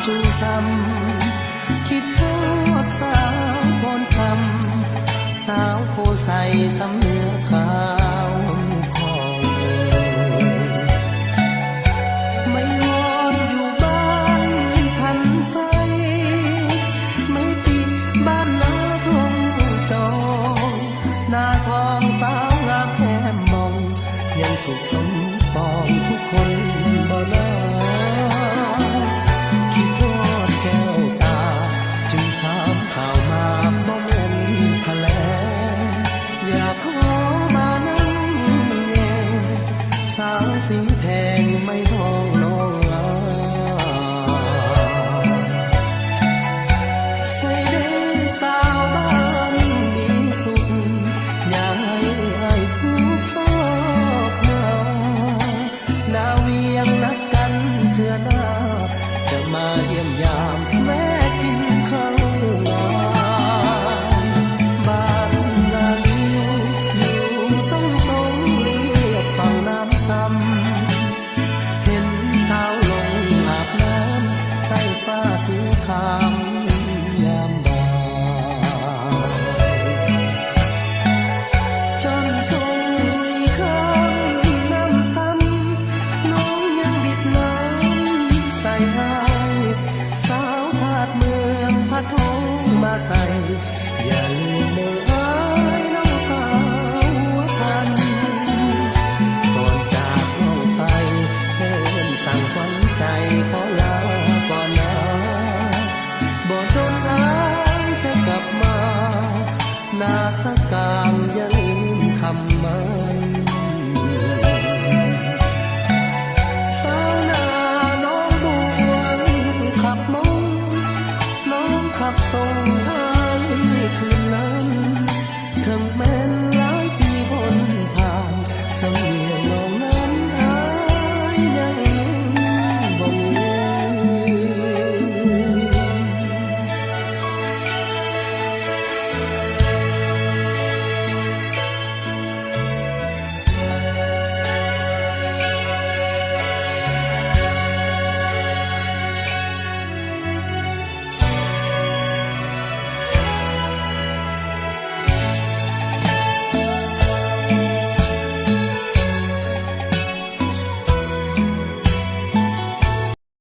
จูซ้ำคิดฮอดสาวพรคำสาวโพใสสำเนือขาวพองไม่วอนอยู่บ้านพันใสไม่ติดบ้านนาทงจองหน้าทองสาวงามแก้มมองยังสุขสมปองทุกคนบ่นาคิดฮอดแก้วตาจึงถามข่าวมาบ่แม่นทะเลอยากขอมานั่งแง่สาวสีแพงไม่ท้องน้องลาใส่เด้สาวบ้านดีสุดอยากให้อายทุกซอกหาดาวเวียงนัดกันเทื่อหน้าจะมาเยี่ยมยามแม่กินข้าวงามบ้านนาลิวอยู่ทรงเรียบฝั่งน้ำซ้ำเห็นสาวลงอาบน้ำใต้ฟ้าสีขาวยามบ่ายจนทรงรีคำน้ำซ้ำน้องยังบิดน้ำใส่ให้สาวทาดเมืองพัดห้องมาใส่อย่าลืมเมื่ออายน้องสาวพันก่อนจากน้องไปเพิ่นสั่งขวัญใจขอลาก่อนนะบ่โดนอายจะกลับมาหน้าสกางอย่าลืมคำมัน